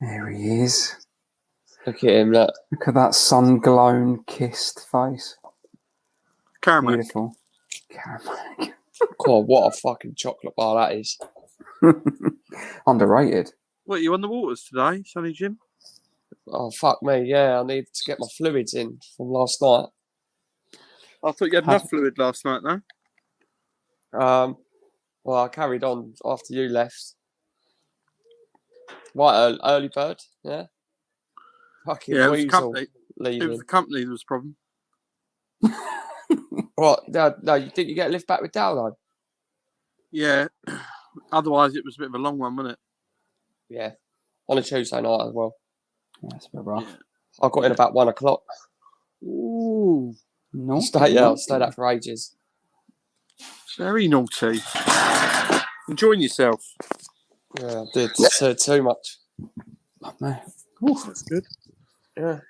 There he is. Look at him, look. Look at that sun-glown, kissed face. Caramel. Beautiful. Caramel. God, what a fucking chocolate bar that is. Underrated. What, you on the waters today, Sonny Jim? Oh, fuck me, yeah, I need to get my fluids in from last night. I thought you had enough fluid last night, no? Well, I carried on after you left. Right, early bird, yeah? Fucking Yeah, it was weasel company. leaving. It was the company that was the problem. What? No, you think you get a lift back with Dow, though? Yeah. Otherwise, it was a bit of a long one, wasn't it? Yeah. On a Tuesday night as well. Yeah, it's a bit rough. I got in about 1 o'clock. Ooh. No. I stayed up for ages. Very naughty. Enjoying yourself. Yeah, I did. Too much. Oh, man. Ooh, that's good. Yeah.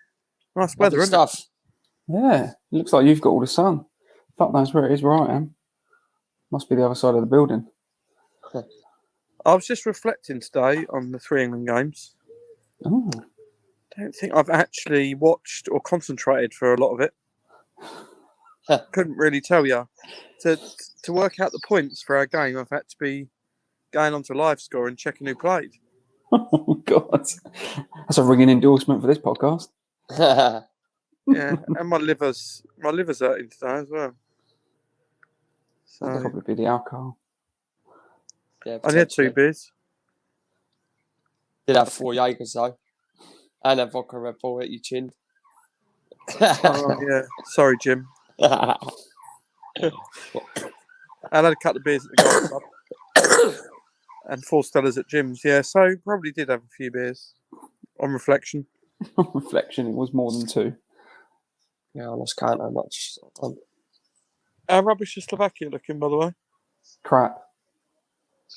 Nice weather, isn't it? Stuff. Yeah. It looks like you've got all the sun. Fuck knows where it is where I am. Must be the other side of the building. I was just reflecting today on the 3 England games. Oh. I don't think I've actually watched or concentrated for a lot of it. Couldn't really tell you. To work out the points for our game, I've had to be going onto live score and checking who played. Oh, God. That's a ringing endorsement for this podcast. Yeah, and my liver's hurting today as well. So That'll probably be the alcohol. Yeah, I had 2 beers. Did have 4 Jaegers though. And a vodka Red Bull at your chin. Oh, yeah. Sorry, Jim. I had a couple of beers at the golf club. And 4 Stellas at Jim's. Yeah, so probably did have a few beers on reflection. On reflection, it was more than 2. Yeah, I lost count how much I've done. How rubbish is Slovakia looking, by the way? Crap.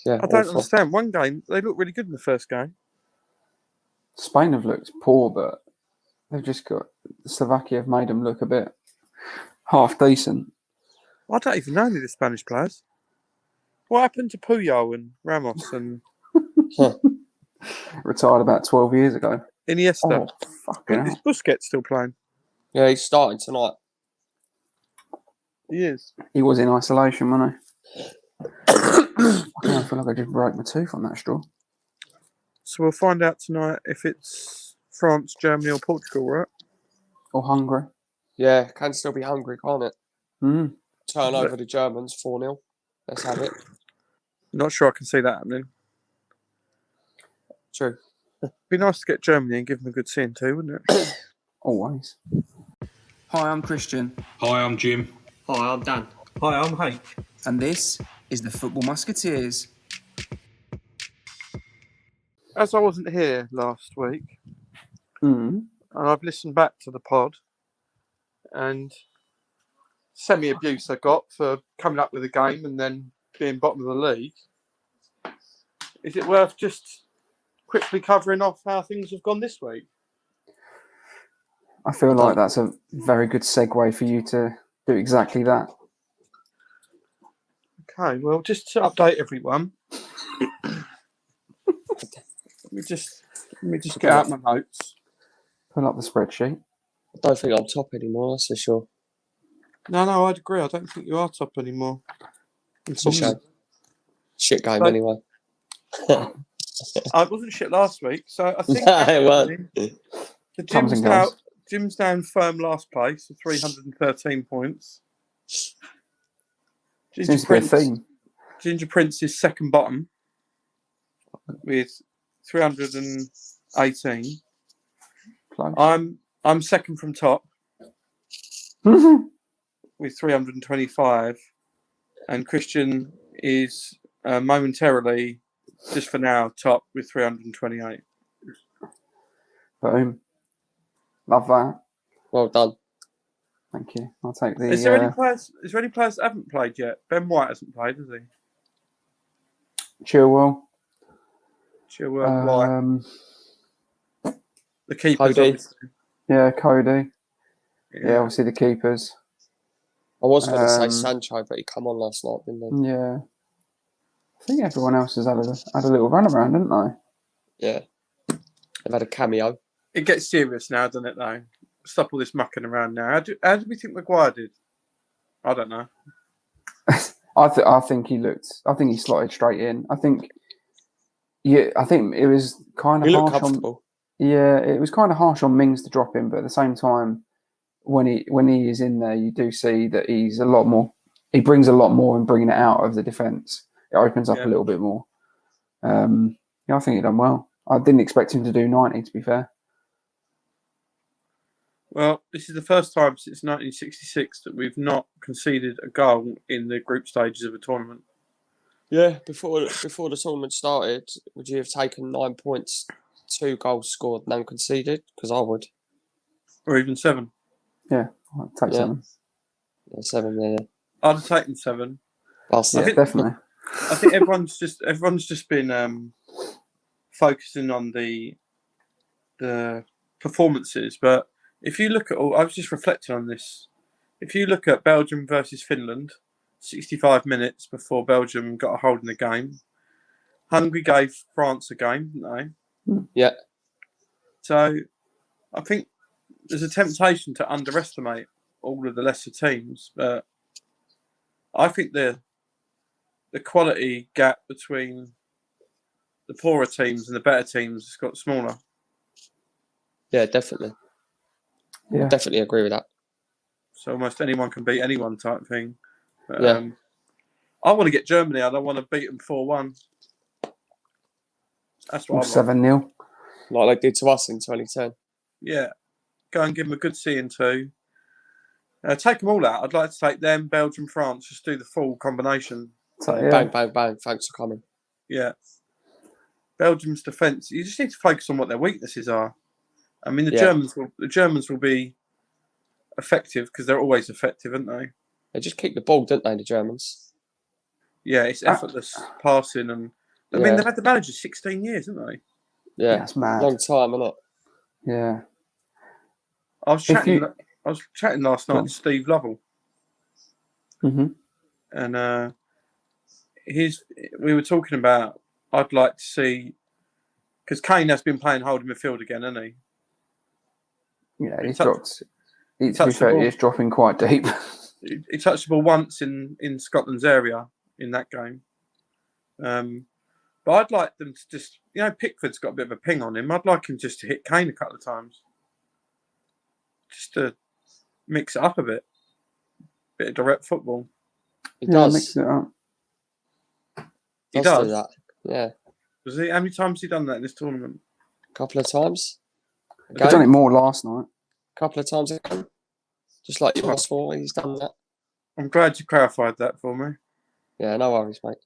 Yeah, I don't awful. understand. One game, they looked really good in the first game. Spain have looked poor, but they've just got... Slovakia have made them look a bit half decent. I don't even know any of the Spanish players. What happened to Puyol and Ramos and Retired about 12 years ago. Iniesta? Oh, fucking Is hell. Busquets still playing? Yeah, he's starting tonight. He is. He was in isolation, wasn't he? I feel like I just broke my tooth on that straw. So we'll find out tonight if it's France, Germany or Portugal, right? Or Hungary. Yeah, can still be hungry, can't it? Mm. Turn over the Germans 4-0. Let's have it. Not sure I can see that happening. True. Be nice to get Germany and give them a good seeing too, wouldn't it? Always. Hi, I'm Christian. Hi, I'm Jim. Hi, I'm Dan. Hi, I'm Hank. And this is the Football Musketeers. As I wasn't here last week, Mm. and I've listened back to the pod, and semi-abuse I got for coming up with a game and then being bottom of the league. Is it worth just quickly covering off how things have gone this week? I feel like that's a very good segue for you to do exactly that. Okay, well, just to update everyone, let me just get out my notes. Pull up the spreadsheet. I don't think I'm top anymore, that's for sure. No, I'd agree. I don't think you are top anymore. It's a shame. Shit game, So- anyway. I wasn't shit last week, so I think It weren't. the Comes and goes. Jim's now in firm last place with 313 points. Seems to be a theme. Ginger Prince is second bottom with 318. Close. I'm second from top with 325, and Christian is momentarily, just for now, top with 328. Boom. Love that. Well done. Thank you. I'll take the... Is there any players that haven't played yet? Ben White hasn't played, has he? Chilwell. White. The keepers, Cody. obviously. Yeah, Cody. Yeah, obviously the keepers. I was going to say Sancho, but he come on last night, didn't Yeah. I think everyone else has had a little run around, didn't they? they? Yeah. They've had a cameo. It gets serious now, doesn't it, though? Stop all this mucking around now. How do we think Maguire did? I don't know. I think he slotted straight in. I think it was kind of He looked harsh comfortable. it was kind of harsh on Mings to drop him, but at the same time, when he is in there, you do see that he's a lot more. He brings a lot more in bringing it out of the defence. It opens up a little bit more. I think he done well. I didn't expect him to do 90, to be fair. Well, this is the first time since 1966 that we've not conceded a goal in the group stages of a tournament. Yeah, before the tournament started, would you have taken 9 points, 2 goals scored, none conceded? Because I would. Or even 7. Yeah, I'd take 7. Yeah, 7, yeah. I'd have taken 7. Definitely. I think everyone's just been focusing on the performances, but if you look at I was just reflecting on this. If you look at Belgium versus Finland, 65 minutes before Belgium got a hold in the game, Hungary gave France a game, didn't they? Yeah. So I think there's a temptation to underestimate all of the lesser teams, but I think the quality gap between the poorer teams and the better teams has got smaller. Yeah, definitely. Yeah. Definitely agree with that. So almost anyone can beat anyone type thing. But, Yeah. I want to get Germany. I don't want to beat them 4-1. That's what I want. 7-0. Like they did to us in 2010. Yeah. Go and give them a good C2. Take them all out. I'd like to take them, Belgium, France. Just do the full combination. So, Bang, bang, bang. Thanks for coming. Yeah. Belgium's defence. You just need to focus on what their weaknesses are. I mean, the Germans will be effective because they're always effective, aren't they? They just kick the ball, don't they, the Germans? Yeah, it's effortless passing, and I mean they've had the manager 16 years, haven't they? Yeah, that's mad. Long time, isn't it? Yeah. I was chatting last night to Steve Lovell, and we were talking about. I'd like to see because Kane has been playing holding midfield again, hasn't he? Yeah, he's dropped. To be fair, he's dropping quite deep. He touched the ball once in Scotland's area in that game. But I'd like them to just, Pickford's got a bit of a ping on him. I'd like him just to hit Kane a couple of times. Just to mix it up a bit. Bit of direct football. He does. Mix it up. He does do that. Yeah. How many times has he done that in this tournament? A couple of times. He's done it more last night. A couple of times again. Just like you asked for, he's done that. I'm glad you clarified that for me. Yeah, no worries, mate.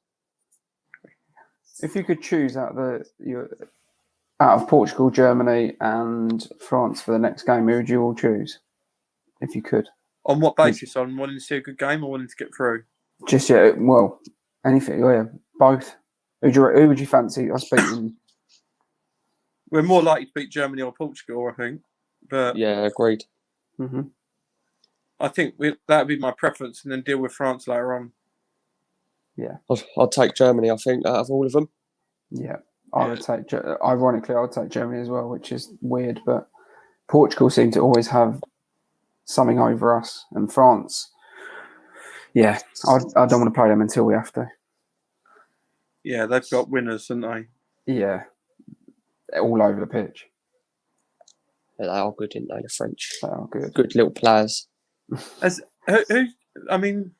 If you could choose out of Portugal, Germany, and France for the next game, who would you all choose? If you could. On what basis? On wanting to see a good game or wanting to get through? Just anything. Yeah, both. Who would you fancy us beating? We're more likely to beat Germany or Portugal, I think. But yeah, agreed. Mm-hmm. I think that would be my preference, and then deal with France later on. Yeah, I'd take Germany. I think out of all of them. Yeah, I would take. Ironically, I would take Germany as well, which is weird. But Portugal seem to always have something over us, and France. Yeah, I don't want to play them until we have to. Yeah, they've got winners, haven't they? Yeah, they're all over the pitch. Yeah, they are good, didn't they? The French. They are good. Good little players. I mean,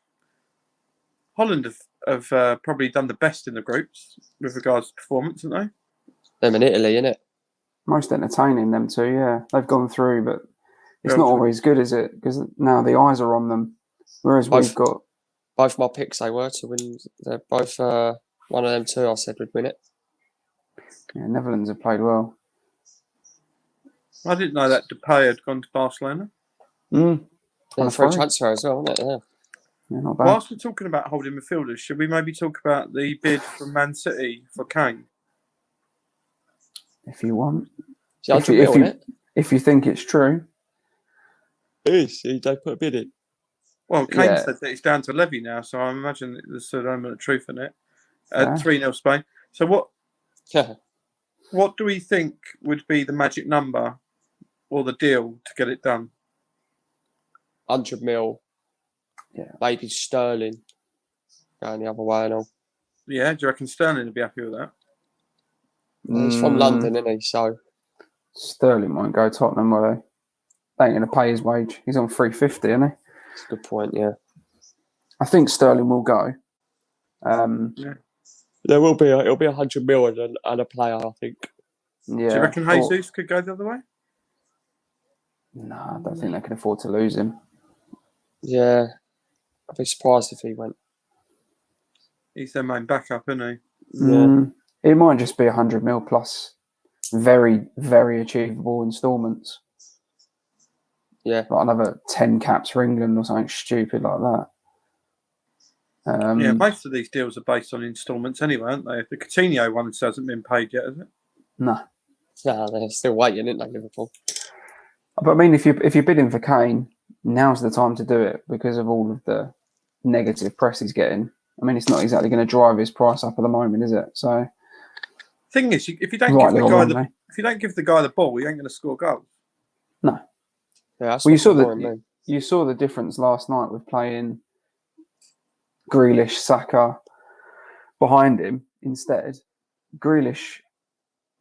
Holland have probably done the best in the groups with regards to performance, haven't they? Them in Italy, innit? Most entertaining, them two, yeah. They've gone through, but it's not always good, is it? Because now the eyes are on them. Whereas we've got... Both my picks, they were to win. They're both... one of them two, I said, would win it. Yeah, Netherlands have played well. I didn't know that Depay had gone to Barcelona. Yeah, free transfer as well, isn't it? Yeah, not bad. Whilst we're talking about holding midfielders, should we maybe talk about the bid from Man City for Kane? If you want. If you think it's true. It is. They put a bid in. Well, Kane said that it's down to Levy now, so I imagine there's an element of truth in it. 3-0 Spain. So what? Yeah. What do we think would be the magic number or the deal to get it done? 100 mil. Yeah. Maybe Sterling going the other way and all. Yeah, do you reckon Sterling would be happy with that? He's from London, isn't he? So Sterling won't go Tottenham, will they? They ain't going to pay his wage. He's on 350, isn't he? that's a good point, yeah. I think Sterling will go. There will be it'll be 100 mil and a player, I think. Yeah. Do you reckon Jesus could go the other way? No, I don't think they can afford to lose him. Yeah. I'd be surprised if he went. He's their main backup, isn't Yeah. It might just be 100 mil plus very, very achievable instalments. Yeah. Like another 10 caps for England or something stupid like that. Yeah, most of these deals are based on instalments anyway, aren't they? The Coutinho one hasn't been paid yet, has it? No. Nah, they're still waiting, aren't they, Liverpool? But I mean, if you're bidding for Kane, now's the time to do it because of all of the negative press he's getting. I mean, it's not exactly going to drive his price up at the moment, is it? So, thing is, if you don't rightly give or the guy wrongly. if you don't give the guy the ball, he ain't going to score goals. No. Yeah, that's Well, what you saw the difference last night with playing Grealish, Saka behind him instead. Grealish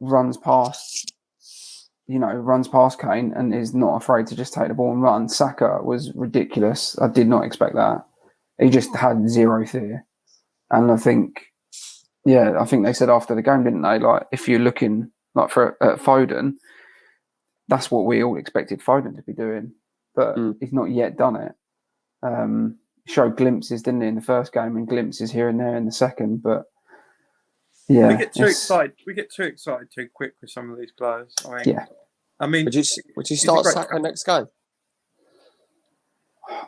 runs past Kane and is not afraid to just take the ball and run. Saka was ridiculous. I did not expect that. He just had zero fear. And I think they said after the game, didn't they? Like, if you're looking like for Foden, that's what we all expected Foden to be doing. But he's not yet done it. Showed glimpses, didn't he, in the first game, and glimpses here and there in the second. But yeah, we get too excited. We get too excited too quick with some of these players. I mean, would you start Saka next game?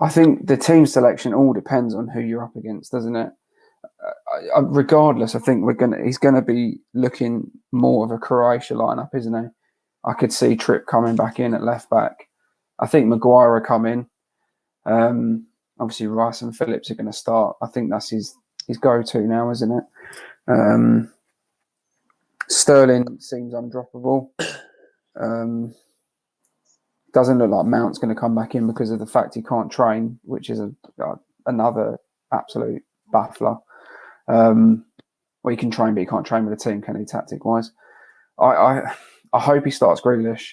I think the team selection all depends on who you're up against, doesn't it? Regardless, I think he's gonna be looking more of a Croatia lineup, isn't he? I could see Tripp coming back in at left back. I think Maguire will come in. Obviously, Rice and Phillips are going to start. I think that's his go-to now, isn't it? Sterling seems undroppable. Doesn't look like Mount's going to come back in because of the fact he can't train, which is another absolute baffler. Well, he can train, but he can't train with the team, can he, tactic-wise? I hope he starts Grealish.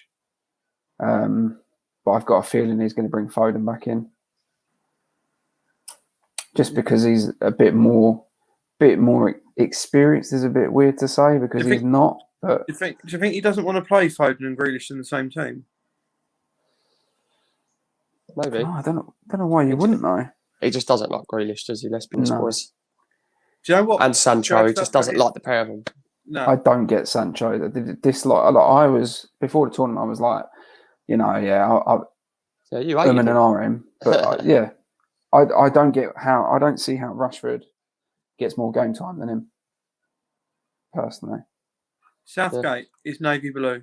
But I've got a feeling he's going to bring Foden back in. Just because he's a bit more experienced is a bit weird to say because he's not. But do you think he doesn't want to play Foden and Grealish in the same team? Maybe. I don't know why you wouldn't know. He just doesn't like Grealish, does he? Let's be honest, boys. Do you know what? And Sancho, he just doesn't like the pair of them. No, I don't get Sancho. I was before the tournament. I was like, you hate him and him, but I don't get how. I don't see how Rashford gets more game time than him. Personally, Southgate is navy blue.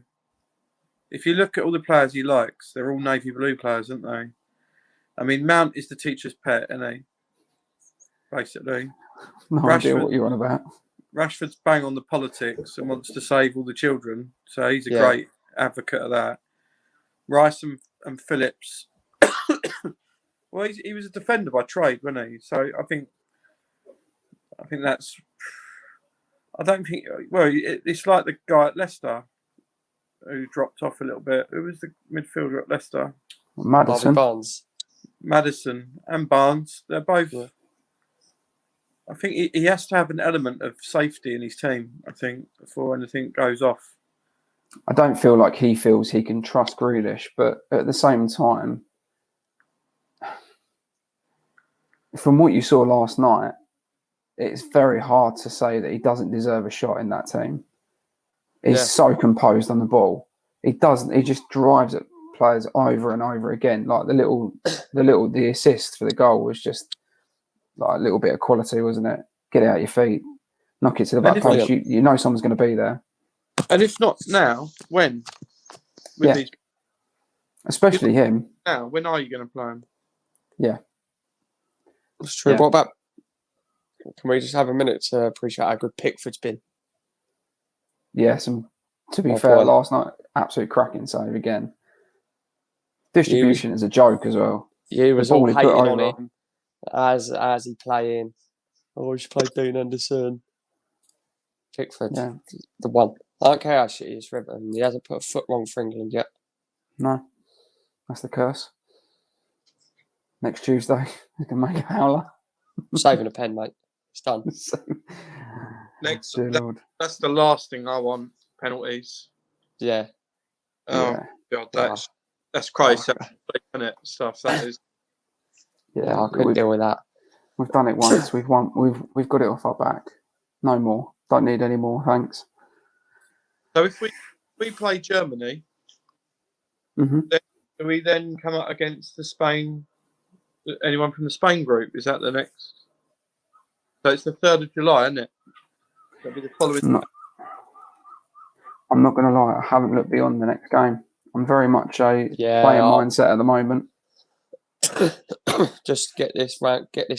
If you look at all the players he likes, they're all navy blue players, aren't they? I mean, Mount is the teacher's pet, isn't he? Basically, no idea what you're on about. Rashford's bang on the politics and wants to save all the children, so he's a great advocate of that. Rice and Phillips. Well, he was a defender by trade, wasn't he? So I think that's. I don't think. Well, it's like the guy at Leicester who dropped off a little bit. Who was the midfielder at Leicester? Maddison and Barnes. They're both. Yeah. I think he has to have an element of safety in his team. I think before anything goes off. I don't feel like he feels he can trust Grealish, but at the same time, from what you saw last night, it's very hard to say that he doesn't deserve a shot in that team. He's so composed on the ball. He doesn't. He just drives at players over and over again. Like the assist for the goal was just like a little bit of quality, wasn't it? Get it out your feet, knock it to the back post. You know someone's going to be there. And if not now, when? Especially him. Now, when are you going to play him? Yeah. That's true. Yeah. What about... Can we just have a minute to appreciate how good Pickford's been? Yeah, some To be Oh, fair, boy. last night, absolute cracking save again. Distribution is a joke as well. You was all ball he put hating on over. him as he playing. Oh, he should play Dean Anderson. Pickford, Yeah. the one. I don't care how shit he is for Everton. He hasn't put a foot wrong for England yet. No, that's the curse. Next Tuesday, we can make a howler. Saving a pen, mate. It's done. Next, Dear Lord. that's the last thing I want. Penalties. Yeah. Oh Yeah. God, that's crazy, isn't it? Stuff that is. Yeah, I couldn't deal with that. We've done it once. We've won. We've got it off our back. No more. Don't need any more. Thanks. So if we play Germany, Mm-hmm. do we then come up against the Spain? Anyone from the Spain group? Is that the next? So it's the 3rd of July, isn't it? That'll be the following. I'm not going to lie. I haven't looked beyond the next game. I'm very much a playing mindset at the moment. Just get this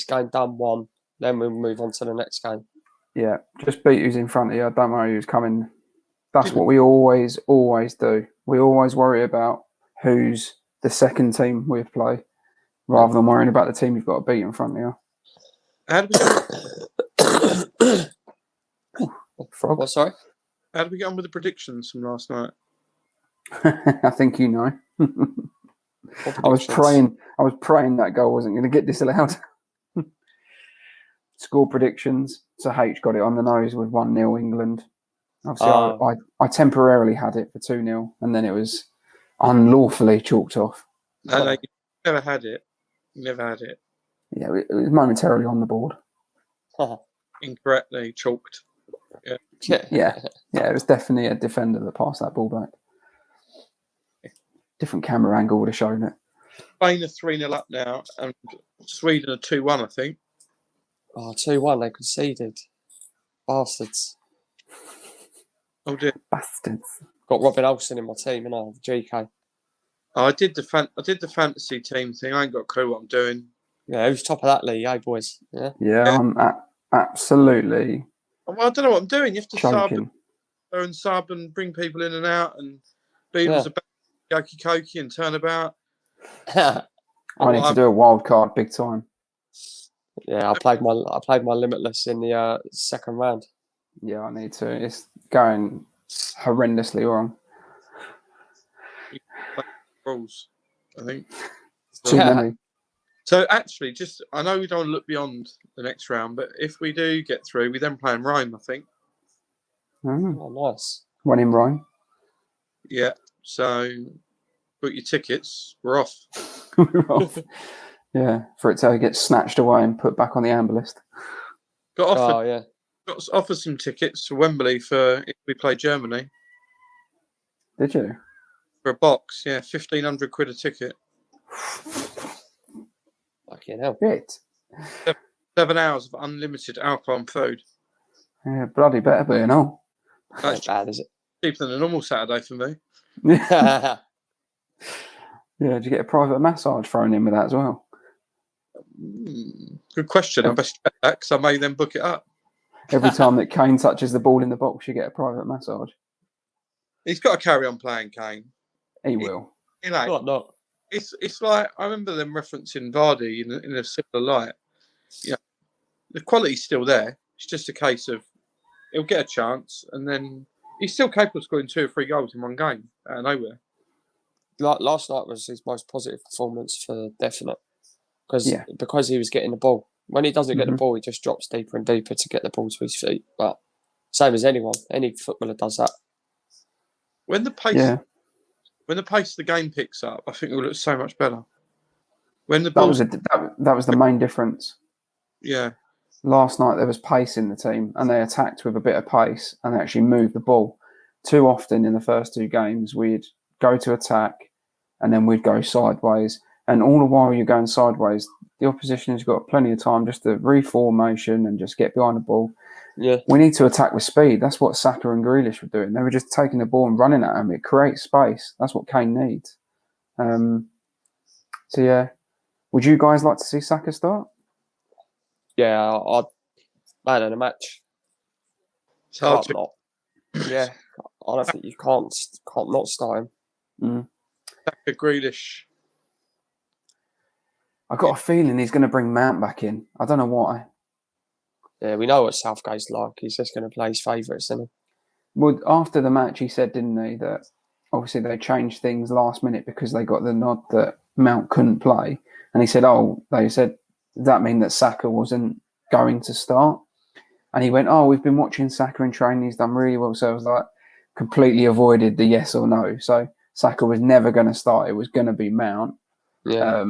game done one, then we'll move on to the next game. Yeah, just beat who's in front of you. Don't worry who's coming. That's what we always do. We always worry about who's the second team we play, rather than worrying about the team you've got to beat in front of you. How did we get Frog. What, sorry? How did we get on with the predictions from last night? I think you know. I was praying that goal wasn't going to get disallowed. Score predictions. So H got it on the nose with 1-0 England. Obviously, I temporarily had it for 2-0, and then it was unlawfully chalked off. No, you never had it. You never had it. Yeah, it was momentarily on the board. Incorrectly chalked. Yeah, it was definitely a defender that passed that ball back. Different camera angle would have shown it. Spain are 3-0 up now, and Sweden are 2-1, I think. Oh, 2-1, they conceded. Bastards. Oh dear. Bastards. Got Robin Olsen in my team, and I have GK. Oh, I did the fantasy team thing. I ain't got a clue what I'm doing. Yeah, who's top of that league, eh, boys? Yeah, I'm absolutely. Well, I don't know what I'm doing. You have to sub and bring people in and out, and Beatles about Yoki Koki and turnabout. I need to do a wild card big time. Yeah, I played my Limitless in the second round. Yeah, I need to. It's going horrendously wrong. Rules, I think. Too many. So actually, I know we don't look beyond the next round, but if we do get through, we then play in Rome, I think. Oh, nice. When in Rome. Yeah. So book your tickets. We're off. We're off. Yeah, for it to get snatched away and put back on the amber list. Got offered some tickets to Wembley for if we play Germany. Did you? For a box, yeah, 1,500 quid a ticket. Fucking hell. Bit. 7 hours of unlimited alcohol and food. Yeah, bloody better be and all. Not bad, is it? Cheaper than a normal Saturday for me. Yeah, did you get a private massage thrown in with that as well? Good question. I best check that because I may then book it up. Every time that Kane touches the ball in the box, you get a private massage. He's got to carry on playing, Kane. He will. You know, What not? it's like I remember them referencing Vardy in a similar light. Yeah, the quality's still there. It's just a case of he'll get a chance, and then he's still capable of scoring 2 or 3 goals in one game out of nowhere. Last night was his most positive performance for definite, because he was getting the ball. When he doesn't get the ball, he just drops deeper and deeper to get the ball to his feet. But same as any footballer does that. When the pace of the game picks up, I think it will look so much better. When the that was the main difference. Yeah. Last night there was pace in the team, and they attacked with a bit of pace, and they actually moved the ball. Too often in the first 2 games, we'd go to attack, and then we'd go sideways. And all the while you're going sideways, the opposition has got plenty of time just to reformation and just get behind the ball. Yeah, we need to attack with speed. That's what Saka and Grealish were doing. They were just taking the ball and running at him. It creates space. That's what Kane needs. So yeah, would you guys like to see Saka start? Yeah, I'd man of the match. It's hard to. Yeah, I don't think you can't not start him. Saka, Grealish. I got a feeling he's going to bring Mount back in. I don't know why. Yeah, we know what Southgate's like. He's just going to play his favourites, isn't he? Well, after the match, he said, didn't he, that obviously they changed things last minute because they got the nod that Mount couldn't play. And he said, they said, does that mean that Saka wasn't going to start? And he went, we've been watching Saka in training. He's done really well. So I was like, completely avoided the yes or no. So Saka was never going to start. It was going to be Mount. Yeah.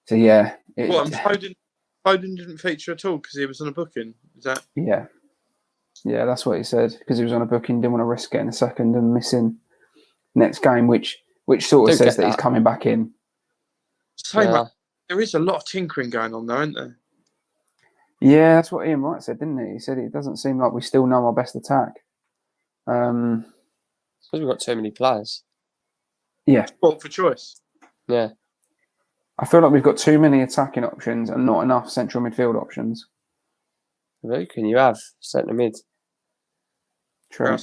So yeah. Foden didn't feature at all because he was on a booking. Is that? Yeah. Yeah, that's what he said. Because he was on a booking, didn't want to risk getting a second and missing next game, which sort of says that he's coming back in. There is a lot of tinkering going on, though, isn't there? Yeah, that's what Ian Wright said, didn't he? He said it doesn't seem like we still know our best attack. Because we've got too many players. Yeah. Sport for choice. Yeah. I feel like we've got too many attacking options and not enough central midfield options. Who can you have centre mid? True.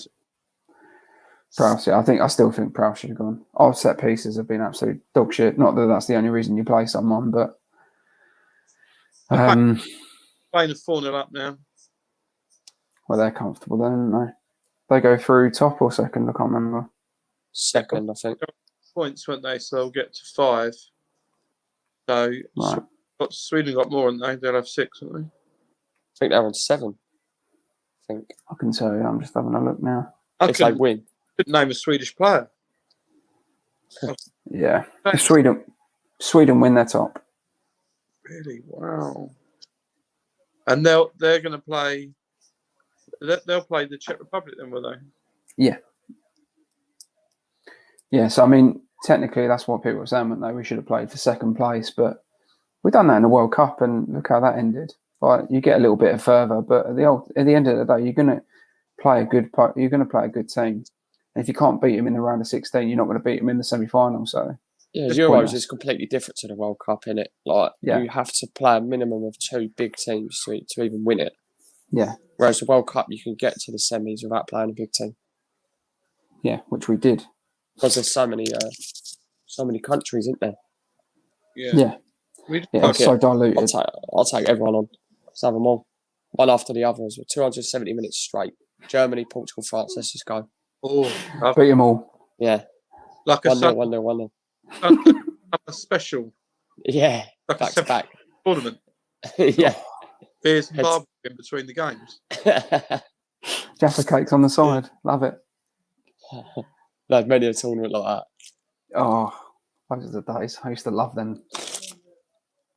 Prowse, I still think Prowse should have gone. Our set pieces have been absolute dog shit. Not that that's the only reason you play someone, but Playing a 4-0 up now. Well, they're comfortable then, aren't they? They go through top or second, I can't remember. Second, I think. Points, weren't they? So they'll get to 5. So right. Sweden got more, haven't they? They'll have 6, won't they? I think they're on 7. I think. I can tell you, I'm just having a look now. If they win. Couldn't name a Swedish player. Yeah. If Sweden win their top. Really? Wow. And they're going to play. They'll play the Czech Republic then, will they? Yeah. Yeah. So I mean, technically, that's what people were saying, weren't they? We should have played for second place, but we've done that in the World Cup, and look how that ended. Like, you get a little bit further, but at the end of the day, you're going to play a good team. And if you can't beat them in the round of 16, you're not going to beat them in the semi-final. So yeah, Euros is completely different to the World Cup, innit? Like, you have to play a minimum of 2 big teams to even win it. Yeah. Whereas the World Cup, you can get to the semis without playing a big team. Yeah, which we did. Because there's so many countries, isn't there? Yeah. It's so diluted. I'll take everyone on. Let's have them all. One after the other as well. 270 minutes straight. Germany, Portugal, France. Let's just go. Oh, beat them all. Yeah. Like a 1-0. A special. Yeah. Like back to back. Tournament. Yeah. Beers and barbecue in between the games. Jaffa cakes on the side. Love it. There's many a tournament like that. Oh, those are the days. I used to love them.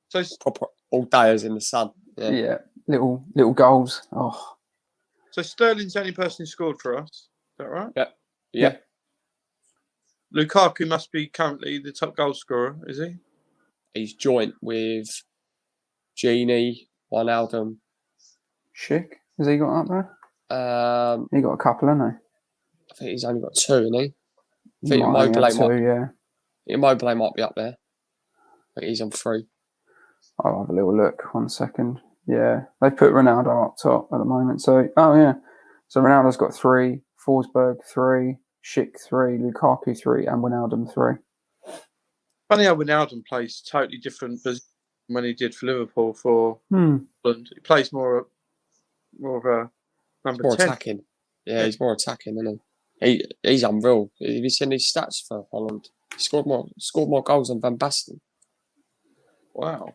So proper all dayers in the sun. Yeah. Little goals. Oh. So Sterling's the only person who scored for us. Is that right? Yeah. Lukaku must be currently the top goal scorer, is he? He's joint with Genie, Wijnaldum. Schick, has he got up there? He got a couple, hasn't he? I think he's only got 2, hasn't he? I think Immobile might be up there. But he's on 3. I'll have a little look. 1 second. Yeah, they put Ronaldo up top at the moment. So, So Ronaldo's got 3, Forsberg 3, Schick 3, Lukaku 3, and Wijnaldum 3. Funny how Wijnaldum plays totally different position when he did for Liverpool for England. He plays more of a number 10. More attacking. Yeah, he's more attacking, isn't he? He's unreal. Have you seen his stats for Holland? He scored more goals than Van Basten. Wow.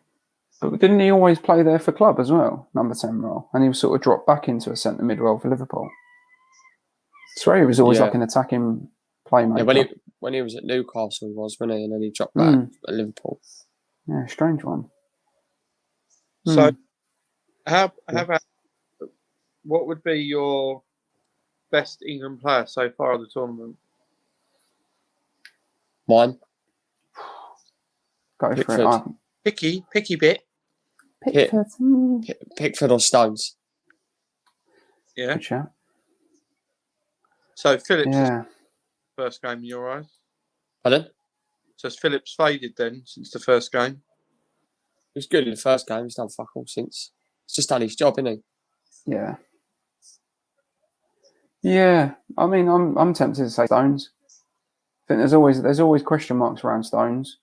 But didn't he always play there for club as well, number 10 role? And he was sort of dropped back into a centre mid role for Liverpool. I swear he was always like an attacking playmaker. Yeah, when he was at Newcastle, he was, wasn't he? And then he dropped back at Liverpool. Yeah, strange one. So, how about what would be your best England player so far of the tournament? Mine. Go Pickford. for it. Picky bit. Pickford or Stones. Yeah. Good shout. So Phillips is first game in your eyes? Pardon? So has Phillips faded then since the first game? He was good in the first game. He's done fuck all since. He's just done his job, isn't he? Yeah. Yeah, I mean, I'm tempted to say Stones. I think there's always question marks around Stones,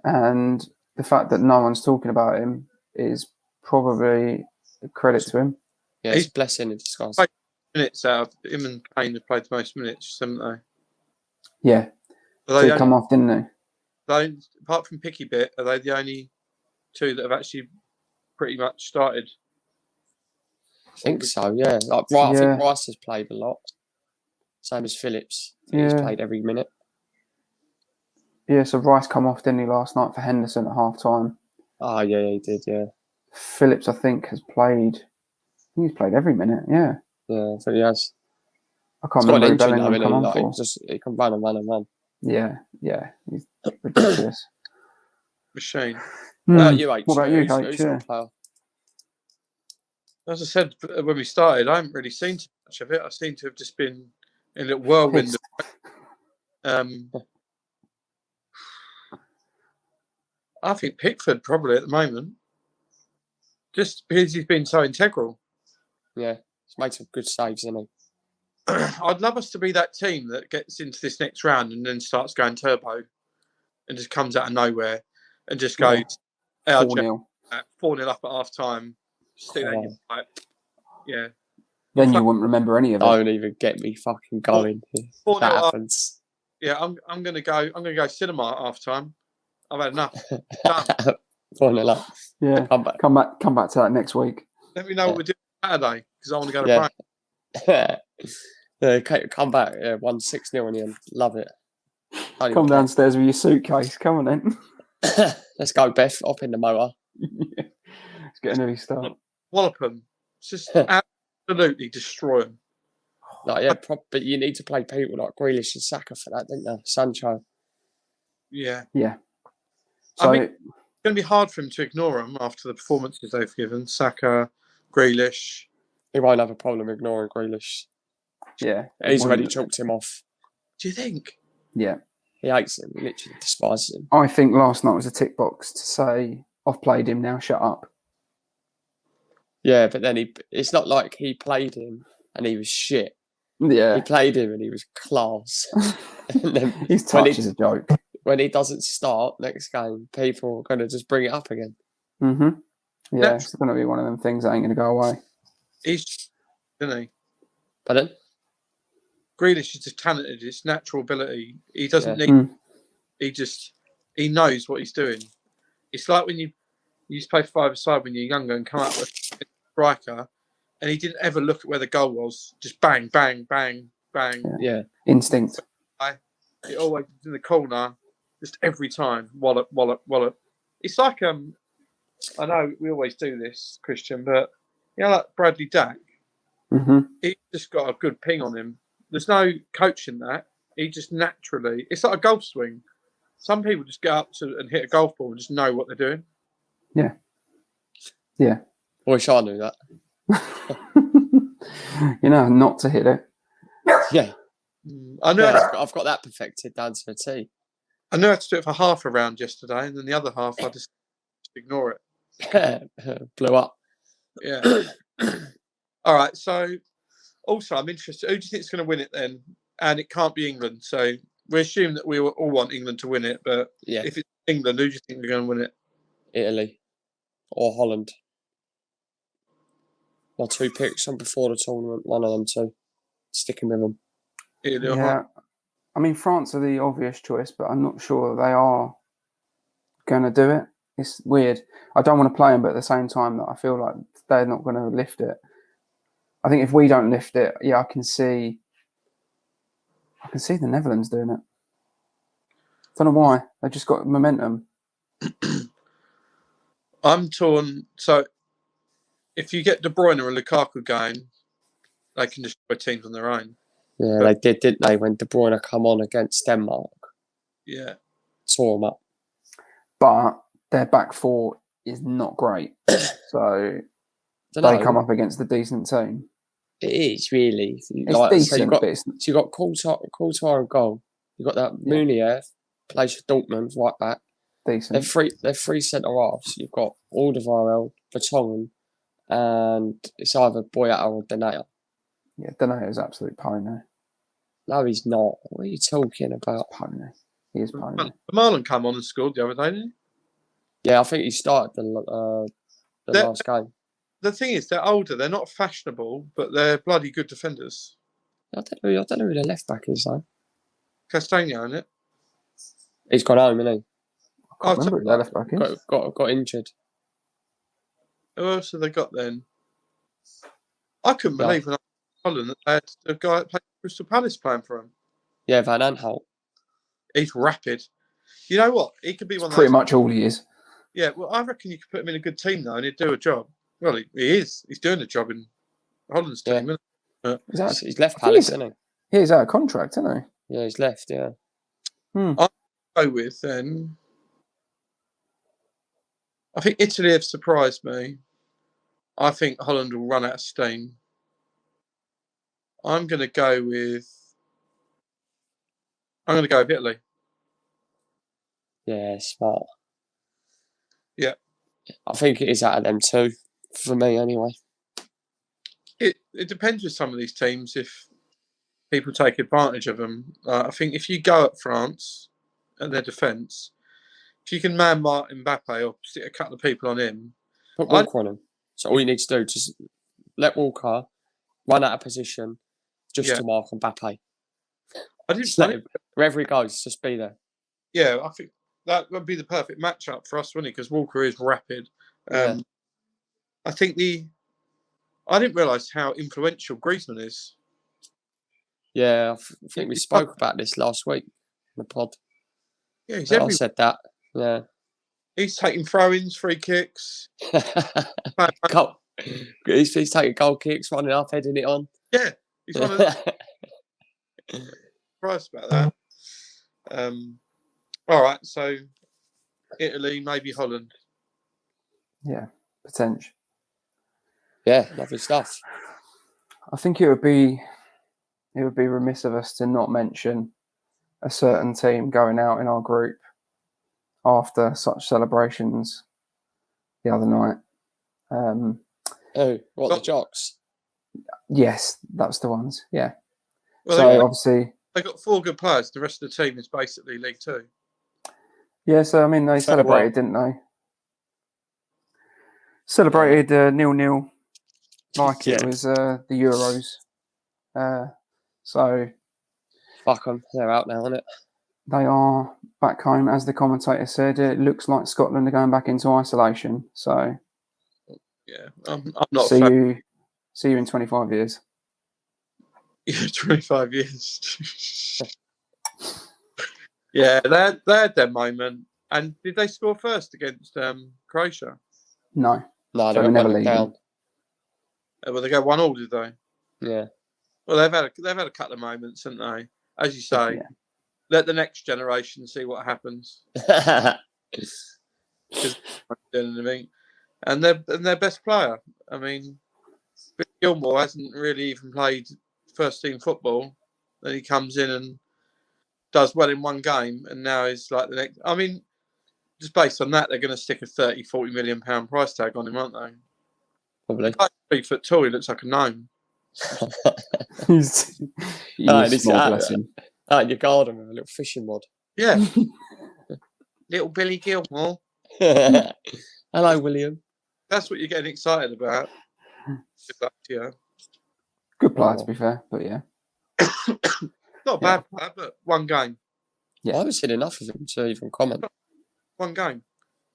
and the fact that no one's talking about him is probably a credit to him. Yeah, it's He's a blessing in disguise. played minutes out of him and Kane have played the most minutes, haven't they? Yeah, Are so they he come off, didn't he? apart from Picky Bit, are they the only two that have actually pretty much started? I think so, yeah. Like, I Yeah. think Rice has played a lot. Same as Phillips. I think he's Yeah. played every minute. Yeah, so Rice come off, didn't he, last night for Henderson at half time? Oh, yeah, he did, yeah. Phillips, I think, has played. He's played every minute. Yeah, Yeah, I think he has. I can't He's got an remember who engine, though, Bellingham isn't come he? on Like, for. he can run and run and run. Yeah, he's ridiculous. Machine. What about you, H? What about you, Who's H? your Yeah. player? As I said when we started, I haven't really seen too much of it. I seem to have just been in a little whirlwind. I think Pickford probably at the moment, just because he's been so integral. Yeah, he's made some good saves, hasn't he? I'd love us to be that team that gets into this next round and then starts going turbo and just comes out of nowhere and just goes 4-0. 4-0 up at half time. Stick that in your pipe. Yeah. Then you wouldn't remember any of it. Don't even get me fucking going. 4-0 That up. happens. Yeah, I'm gonna go cinema at half time. I've had enough. Done. 4-0 up. Yeah. Come back. Come back to that next week. Let me know what we're doing Saturday because I want to go to Yeah. Come back. Yeah, 1-6-0 in the end. Love it. Come downstairs with your suitcase. Come on then. Let's go, Beth. Up in the motor. Yeah. Let's get an early start. Wallop them. Just absolutely destroy them. Like, yeah, but you need to play people like Grealish and Saka for that, didn't you? Sancho. Yeah. So I mean, it's going to be hard for him to ignore them after the performances they've given. Saka, Grealish. He won't have a problem ignoring Grealish. yeah, He's already chalked him off. Do you think? Yeah. He hates him. He literally despises him. I think last night was a tick box to say, I've played him now, shut up. Yeah, but then it's not like he played him and he was shit. Yeah. He played him and he was class. And then his touch is a joke. When he doesn't start next game, people are going to just bring it up again. Mm-hmm. Yeah, it's going to be one of them things that ain't going to go away. He's, isn't he? Pardon? Grealish is just talented. It's natural ability. He doesn't need. He knows what he's doing. It's like when you used to play 5-a-side when you're younger and come up with a striker, and he didn't ever look at where the goal was. Just bang, bang, bang, bang. Yeah. Instinct. It always in the corner, just every time. Wallop, wallop, wallop. It's like I know we always do this, Christian, but like Bradley Dack. Mm-hmm. He's just got a good ping on him. There's no coaching that. He just naturally. It's like a golf swing. Some people just get up and hit a golf ball and just know what they're doing. Yeah. Yeah. I wish I knew that. You know, not to hit it. Yeah. I know. Yeah, I've got that perfected down to a T. I knew how to do it for half a round yesterday, and then the other half I just ignore it. Blew up. Yeah. All right. So, also, I'm interested. Who do you think is going to win it then? And it can't be England. So we assume that we all want England to win it. But if it's England, who do you think are going to win it? Italy or Holland. My two picks on before the tournament. One of them two. Sticking with them. Italy or Yeah. Holland? I mean, France are the obvious choice, but I'm not sure they are going to do it. It's weird. I don't want to play them, but at the same time, that I feel like they're not going to lift it. I think if we don't lift it, I can see the Netherlands doing it. Don't know why. They just got momentum. I'm torn. So if you get De Bruyne or Lukaku going, they can destroy teams on their own. Yeah, they did, didn't they? When De Bruyne come on against Denmark. Yeah. Tore them up. But their back four is not great. So they come up against a decent team. It is, really. It's decent. So you've got Coulthard and goal. You've got that Munier, plays for Dortmund, right back. Decent. They're three centre-halves. You've got Alderweireld, Vertonghen, and it's either Boyata or Denayer. Yeah, Donato is absolute pony. No, he's not. What are you talking about? Pony. He is pony. Marlon come on and scored the other day, didn't he? Yeah, I think he started the last game. The thing is, they're older. They're not fashionable, but they're bloody good defenders. I don't know who the left back is though. Castagno, isn't it? He's gone home, isn't he? I can't remember who their left back is. Got injured. Who else have they got then? I couldn't believe when I was in Holland that they had a guy that played Crystal Palace playing for him. Yeah, Van Aanholt. He's rapid. You know what? He could be one of those. Pretty much all he is. Yeah, well, I reckon you could put him in a good team though, and he'd do a job. Well, he is. He's doing a job in Holland's team. Isn't he? He's left Palace, isn't he? He's out of contract, isn't he? Yeah, he's left. Yeah. I'll go with then. I think Italy have surprised me. I think Holland will run out of steam. I'm going to go with Italy. Yeah, smart. Yeah. I think it is out of them two, for me anyway. It depends with some of these teams if people take advantage of them. I think if you go at France and their defence, if you can man-mark Mbappe or stick a couple of people on him. Put Walker on him. So all you need to do, just let Walker run out of position to mark Mbappe. Wherever he goes, just be there. Yeah, I think that would be the perfect matchup for us, wouldn't it? Because Walker is rapid. I think I didn't realise how influential Griezmann is. Yeah, I think we spoke about this last week in the pod. Yeah, he's I said that. Yeah. He's taking throw-ins, free kicks. He's taking goal kicks, running up, heading it on. Yeah, he's one of them. Surprised about that. All right, so Italy, maybe Holland. Yeah, potential. Yeah, lovely stuff. I think it would be remiss of us to not mention a certain team going out in our group after such celebrations the other night. The Jocks? Yes, that's the ones. Yeah. Well, so obviously they got 4 good players. The rest of the team is basically League Two. Yeah, so I mean they celebrated, didn't they? Celebrated 0-0 like it was the Euros. So fuck them. They're out now, isn't it? They are back home, as the commentator said. It looks like Scotland are going back into isolation. So yeah, I'm not. See you in 25 years. Yeah, 25 years. Yeah, they had their moment. And did they score first against Croatia? No, they were never down. Well, they go 1-1, did they? Yeah. Well, they've had a couple of moments, haven't they? As you say, let the next generation see what happens. And their best player. I mean, Bill Gilmore hasn't really even played first team football. Then he comes in and does well in one game, and now he's like the next. I mean, just based on that, they're going to stick a 30-40 million pound price tag on him, aren't they? Probably. He's like 3 foot tall. He looks like a gnome. He's small, bless him. In your garden with a little fishing rod. Yeah. Little Billy Gilmore. Hello, William. That's what you're getting excited about. Good luck to you. Good player, to be fair, but yeah. Not a bad player, but one game. Yeah. I haven't seen enough of him to even comment. One game.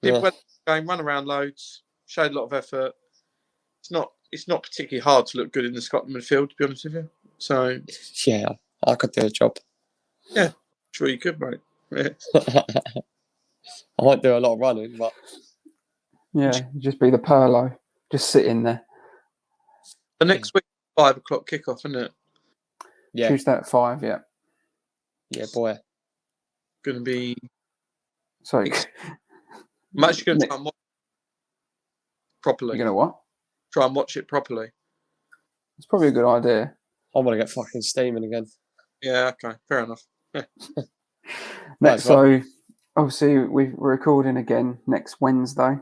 Did well game, run around loads, showed a lot of effort. It's not particularly hard to look good in the Scotland midfield, to be honest with you. So yeah, I could do a job. Yeah, sure you could, mate. Yeah. I won't do a lot of running, but just be the Perlo, just sit in there. The next week, 5 o'clock kickoff, isn't it? Yeah, Tuesday at 5. Yeah. Yeah, boy. Going to be. Sorry. I'm actually going to try and watch it properly. You're going to what? Try and watch it properly. It's probably a good idea. I want to get fucking steaming again. Yeah, okay, fair enough. Next, so obviously we're recording again next Wednesday.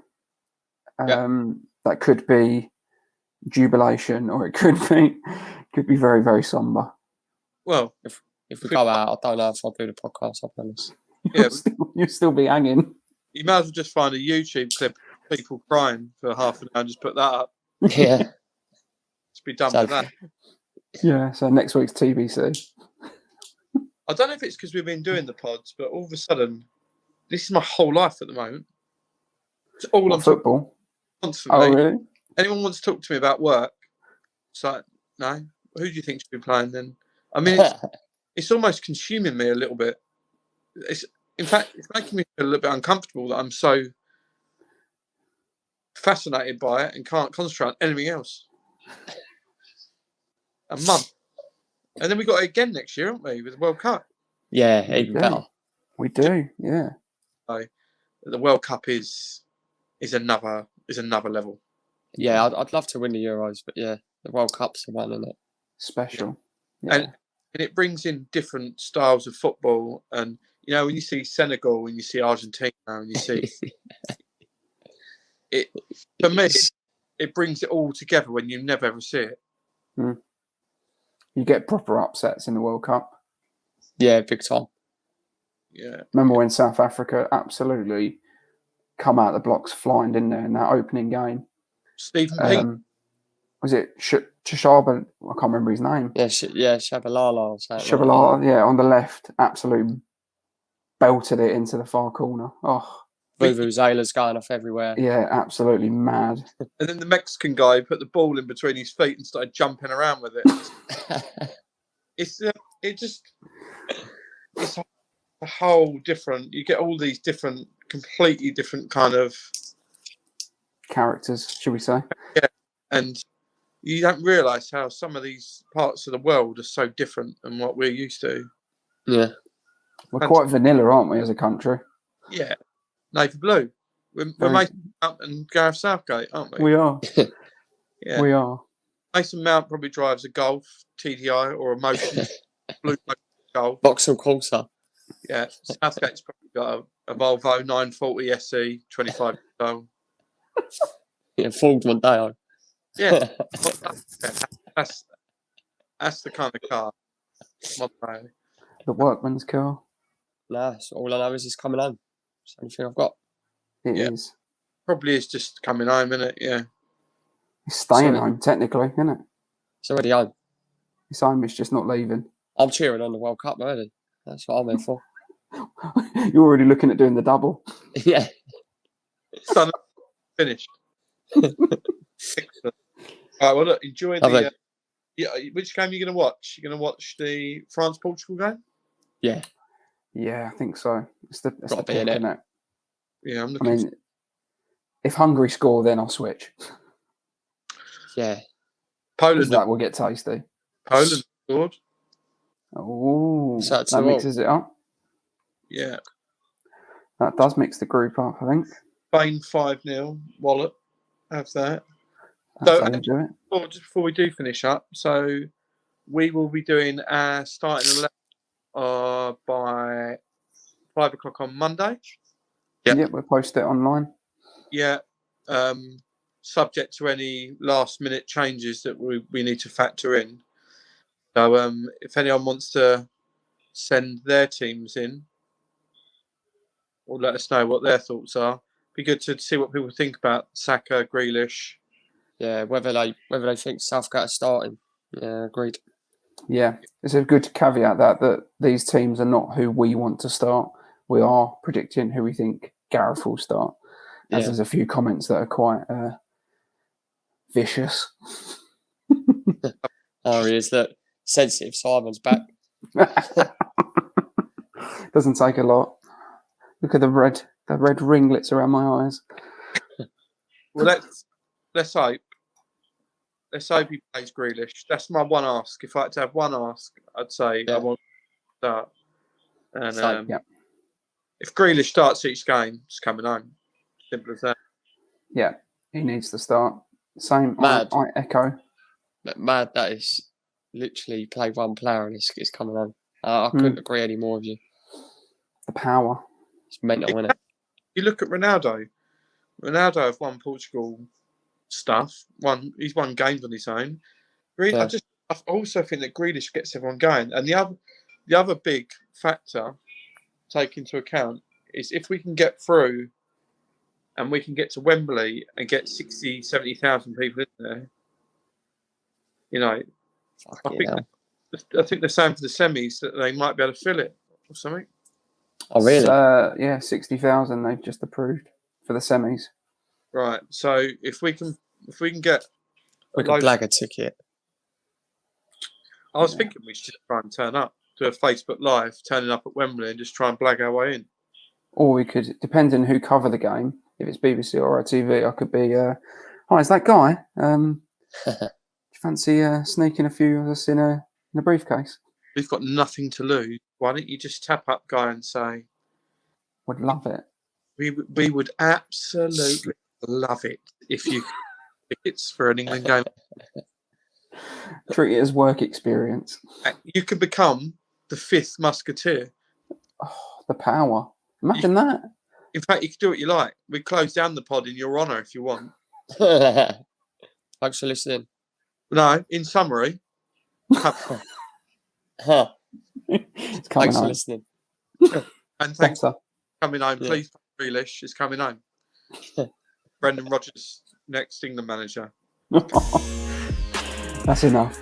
That could be jubilation, or it could Could be very, very somber. Well, If we go out, I don't know if I'll do the podcast, I'll be honest. Yeah, You'll still be hanging. you might as well just find a YouTube clip of people crying for half an hour and just put that up. Yeah. Just be done So- with that. Yeah, so next week's TBC. I don't know if it's because we've been doing the pods, but all of a sudden, this is my whole life at the moment. It's all What, I'm talking football? constantly. Oh, really? Anyone wants to talk to me about work? It's like, no. Who do you think should be playing then? I mean, it's almost consuming me a little bit. In fact, it's making me feel a little bit uncomfortable that I'm so fascinated by it and can't concentrate on anything else. A month. And then we got it again next year, haven't we, with the World Cup? Yeah, even do. better. We do, yeah. The World Cup is another level. Yeah, I'd love to win the Euros, but yeah, the World Cup's the one, isn't it? Special. Yeah. And it brings in different styles of football. And, you know, when you see Senegal, when you see Argentina, and you see... it for me, it brings it all together when you never ever see it. You get proper upsets in the World Cup. Yeah, big time. Yeah. Remember when South Africa absolutely come out the blocks flying, didn't they, in that opening game? Stephen Pete. Was it Chishaba? I can't remember his name. Yeah, Shabalala. Or something like Shabalala, yeah, on the left, absolutely belted it into the far corner. Oh, Vuvuzela's going off everywhere. yeah, absolutely mad. And then the Mexican guy put the ball in between his feet and started jumping around with it. It's a whole different. You get all these different, completely different kind of Characters, should we say? and you don't realise how some of these parts of the world are so different than what we're used to. Yeah. We're quite vanilla, aren't we, as a country? Yeah, navy blue. We're Mason Mount and Gareth Southgate, aren't we? We are. Yeah. We are. Mason Mount probably drives a Golf, TDI, or a Motion blue Golf. Vauxhall Corsa. Yeah, Southgate's probably got a Volvo 940 SE, 25 years old. Yeah, Ford Mondeo. Yeah, that's the kind of car. Mondeo. The workman's car. Nah, so all I know is he's coming home. That's the only thing I've got. It Yeah. is. Probably is just coming home, isn't it? Yeah. It's staying Sorry. home, technically, isn't it? It's already home. It's home, it's just not leaving. I'm cheering on the World Cup already. That's what I'm here for. You're already looking at doing the double. Yeah. Done. Finished. Excellent. All right, well, look, enjoy the... which game are you going to watch? You're going to watch the France-Portugal game? Yeah. Yeah, I think so. It's the Gotta be pick, in it. isn't it? Yeah, I'm I looking... mean, if Hungary score, then I'll switch. Yeah. Poland That will get tasty. scored. Oh, So it's that a roll. mixes it up. Yeah. That does mix the group up, I think. Spain 5-0. Wallop. Have that. That's So- how you do it. Just before we do finish up, so we will be doing our starting 11 by 5 o'clock on Monday. Yep. Yep, we'll post it online. Yeah. Subject to any last minute changes that we need to factor in. So if anyone wants to send their teams in or let us know what their thoughts are, be good to see what people think about Saka, Grealish. Yeah, whether they think Southgate is starting. Yeah, agreed. Yeah, it's a good caveat that these teams are not who we want to start. We are predicting who we think Gareth will start. As Yeah. there's a few comments that are quite vicious. Oh, he is. Look, sensitive Simon's back. Doesn't take a lot. Look at the red ringlets around my eyes. Well, let's hope. Let's hope he plays Grealish. That's my one ask. If I had to have one ask, I'd say Yeah. I want to start. And Same, yeah. if Grealish starts each game, it's coming home. Simple as that. Yeah, he needs to start. Same. Mad. I echo. But mad that is literally play one player and it's coming on. I couldn't agree any more with you. The power. It's mental, isn't it? You look at Ronaldo. Ronaldo have won Portugal stuff. He's won games on his own. Yeah. I just I also think that Grealish gets everyone going. And the other big factor take into account is if we can get through and we can get to Wembley and get 60, 70,000 people in there, you know, I think they're saying for the semis that they might be able to fill it or something. Oh, really? Yeah, 60,000 they've just approved for the semis. Right. So if we can get we could blag a ticket. I was thinking we should try and turn up, do a Facebook Live, turning up at Wembley and just try and blag our way in. Or we could, depending on who cover the game, if it's BBC or ITV, I could be, hi, is that guy? Do you fancy sneaking a few of us in a briefcase? We've got nothing to lose. Why don't you just tap up Guy and say... Would love it. We would absolutely love it if you could tickets for an England game. Treat it as work experience. You could become the 5th Musketeer. Oh, the power. Imagine that. In fact, you could do what you like. We close down the pod in your honour if you want. Thanks for listening. No, in summary. It's coming thanks home. for listening. And thanks Better. for coming home. Yeah. Please, Grealish is coming home. Brendan Rodgers, next England manager. That's enough.